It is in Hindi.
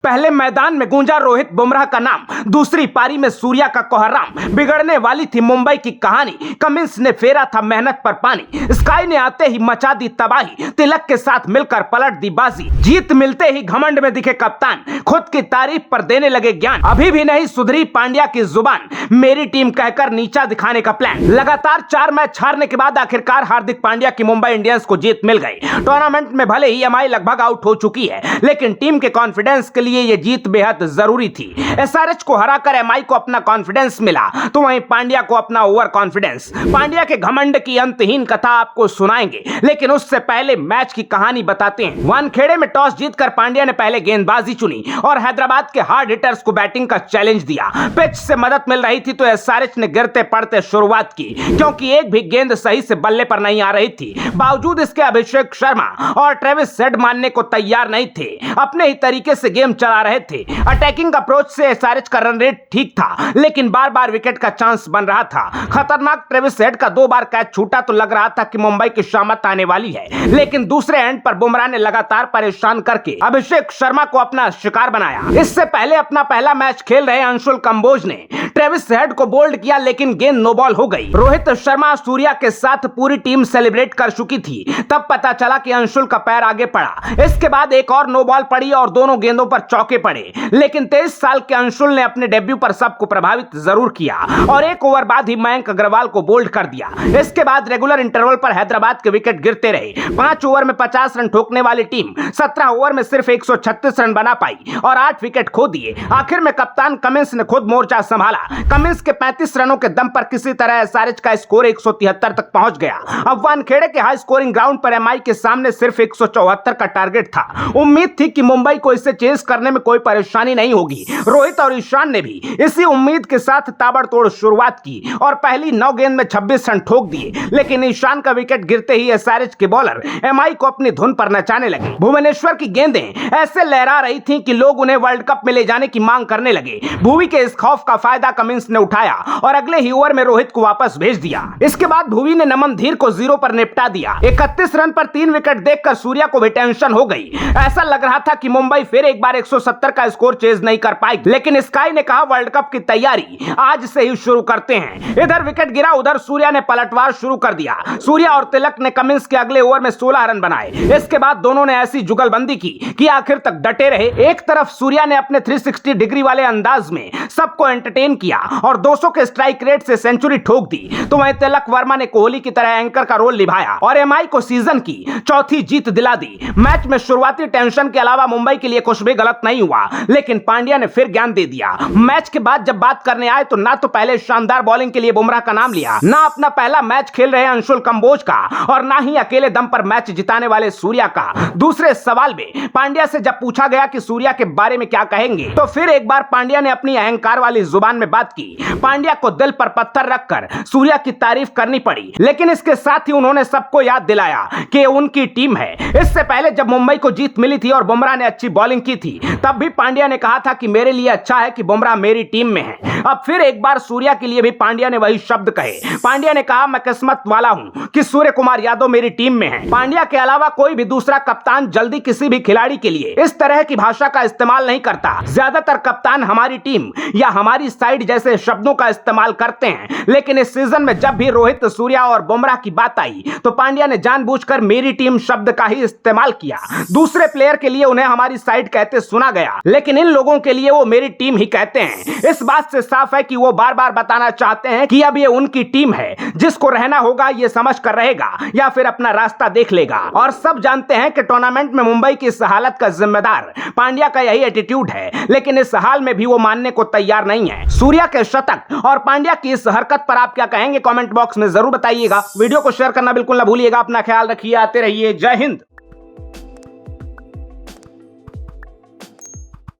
पहले मैदान में गूंजा रोहित बुमराह का नाम, दूसरी पारी में सूर्या का कोहराम। बिगड़ने वाली थी मुंबई की कहानी, कमिंस ने फेरा था मेहनत पर पानी। स्काई ने आते ही मचा दी तबाही, तिलक के साथ मिलकर पलट दी बाजी। जीत मिलते ही घमंड में दिखे कप्तान, खुद की तारीफ पर देने लगे ज्ञान। अभी भी नहीं सुधरी पांड्या की जुबान, मेरी टीम कहकर नीचा दिखाने का प्लान। लगातार 4 मैच हारने के बाद आखिरकार हार्दिक पांड्या की मुंबई इंडियंस को जीत मिल गई। टूर्नामेंट में भले ही एमआई लगभग आउट हो चुकी है, लेकिन टीम के कॉन्फिडेंस के लिए ये जीत बेहद जरूरी थी। एसआरएच को हराकर एमआई को अपना कॉन्फिडेंस मिला, तो वहीं पांड्या को अपना ओवर कॉन्फिडेंस। पांड्या के घमंड की अंतहीन कथा आपको सुनाएंगे, लेकिन उससे पहले मैच की कहानी बताते हैं। वानखेड़े में टॉस जीतकर पांड्या ने पहले गेंदबाजी चुनी और हैदराबाद के हार्ड हिटर्स को बैटिंग का चैलेंज दिया। पिच से मदद मिल रही थी तो एसआरएच ने गिरते पड़ते शुरुआत की, क्योंकि एक भी गेंद सही से बल्ले पर नहीं आ रही थी। बावजूद इसके अभिषेक शर्मा और ट्रेविस हेड मानने को तैयार नहीं थे, अपने ही तरीके से गेम चला रहे थे। अटैकिंग अप्रोच से एसआरएच का रन रेट ठीक था, लेकिन बार बार विकेट का चांस बन रहा था। खतरनाक ट्रेविस हेड का 2 बार कैच छूटा तो लग रहा था कि मुंबई की शामत आने वाली है, लेकिन दूसरे एंड पर बुमराह ने लगातार परेशान करके अभिषेक शर्मा को अपना शिकार बनाया। इससे पहले अपना पहला मैच खेल रहे अंशुल कंबोज ने ट्रेविस हेड को बोल्ड किया, लेकिन गेंद नो बॉल हो गई। रोहित शर्मा सूर्या के साथ पूरी टीम सेलिब्रेट कर चुकी थी, तब पता चला कि अंशुल का पैर आगे पड़ा। इसके बाद एक और नो बॉल पड़ी और दोनों गेंदों पर चौके पड़े, लेकिन 23 साल के अंशुल ने अपने डेब्यू पर सबको प्रभावित जरूर किया और एक ओवर बाद ही मयंक अग्रवाल को बोल्ड कर दिया। इसके बाद रेगुलर इंटरवल पर हैदराबाद के विकेट गिरते रहे। 5 ओवर में 50 रन ठोकने वाली टीम 17 ओवर में सिर्फ 136 रन बना पाई और 8 विकेट खो दिए। आखिर में कप्तान कमिंस ने खुद मोर्चा संभाला। कमिंस के 35 रनों के दम पर किसी तरह एसआरएच का स्कोर 173 तक पहुंच गया। अब वानखेड़े के हाई स्कोरिंग ग्राउंड पर एमआई के सामने सिर्फ 174 का टारगेट था। उम्मीद थी कि मुंबई को इससे चेस करने में कोई परेशानी नहीं होगी। रोहित और ईशान ने भी इसी उम्मीद के साथ ताबड़तोड़ शुरुआत की और पहली 9 गेंद में 26 रन ठोक दिए, लेकिन ईशान का विकेट गिरते ही एसआरएच के बॉलर एमआई को अपनी धुन पर नचाने लगे। भुवनेश्वर की गेंदें ऐसे लहरा रही थीं कि लोग उन्हें वर्ल्ड कप में ले जाने की मांग करने लगे। भुवी के इस खौफ का फायदा कमिंस ने उठाया और अगले ही ओवर में रोहित को वापस भेज दिया। इसके बाद भुवी ने नमन धीर को 0 पर निपटा दिया। 31 रन पर 3 विकेट देखकर सूर्या को भी टेंशन हो गई। ऐसा लग रहा था कि मुंबई फिर एक बार 170 का स्कोर चेज नहीं कर पाएगी, लेकिन स्काई ने कहा वर्ल्ड कप की तैयारी आज से ही शुरू करते हैं। इधर विकेट गिरा, उधर सूर्या ने पलटवार शुरू कर दिया। सूर्या और तिलक ने कमिंस के अगले ओवर में 16 रन बनाए। इसके बाद दोनों ने ऐसी जुगलबंदी की कि आखिर तक डटे रहे। एक तरफ सूर्या ने अपने 360 डिग्री वाले अंदाज में सबको एंटरटेन किया और 200 के स्ट्राइक रेट से सेंचुरी ठोक दी, तो वहीं तिलक वर्मा ने कोहली की तरह एंकर का रोल निभाया और एमआई को सीजन की चौथी जीत दिला दी। मैच में शुरुआती टेंशन के अलावा मुंबई के लिए कुछ भी गलत नहीं हुआ, लेकिन पांड्या ने फिर ज्ञान दे दिया। मैच के बाद जब बात करने आए तो ना तो पहले शानदार बॉलिंग के लिए बुमराह का नाम लिया, ना अपना पहला मैच खेल रहे अंशुल कंबोज का, और ना ही अकेले दम पर मैच जिताने वाले सूर्या का। दूसरे सवाल में पांड्या से जब पूछा गया कि सूर्या के बारे में क्या कहेंगे, तो फिर एक बार पांड्या ने अपनी अहंकार वाली जुबान में बात की। पांड्या को दिल पर पत्थर रखकर सूर्या की तारीफ करनी पड़ी, लेकिन इसके साथ ही उन्होंने सबको याद दिलाया कि उनकी टीम है। इससे पहले जब मुंबई को जीत मिली थी और बुमराह ने अच्छी बॉलिंग की थी, तब भी पांड्या ने कहा था कि मेरे लिए अच्छा है कि बुमराह मेरी टीम में है। अब फिर एक बार सूर्या के लिए भी पांड्या ने वही शब्द कहे। पांड्या ने कहा, मैं किस्मत वाला हूं कि सूर्य कुमार यादव मेरी टीम में है। पांड्या के अलावा कोई भी दूसरा कप्तान जल्दी किसी भी खिलाड़ी के लिए इस तरह की भाषा का इस्तेमाल नहीं करता। ज्यादातर कप्तान हमारी टीम या हमारी साइड जैसे शब्दों का इस्तेमाल करते हैं, लेकिन इस सीजन में जब भी रोहित, सूर्या और बुमराह की बात आई तो पांड्या ने जानबूझकर मेरी टीम शब्द का ही इस्तेमाल किया। दूसरे प्लेयर के लिए उन्हें हमारी साइड कहते सुना गया, लेकिन इन लोगों के लिए वो मेरी टीम ही कहते हैं। इस बात से साफ है कि वो बार बार बताना चाहते हैं कि अब ये उनकी टीम है, जिसको रहना होगा ये समझ कर रहेगा या फिर अपना रास्ता देख लेगा। और सब जानते हैं कि टूर्नामेंट में मुंबई की इस हालत का जिम्मेदार पांड्या का यही एटीट्यूड है, लेकिन इस हाल में भी वो मानने को तैयार नहीं है। सूर्या के शतक और पांड्या की इस हरकत पर आप क्या कहेंगे, कमेंट बॉक्स में जरूर बताइएगा। वीडियो को शेयर करना बिल्कुल ना भूलिएगा। अपना ख्याल रखिए, आते रहिए। जय हिंद।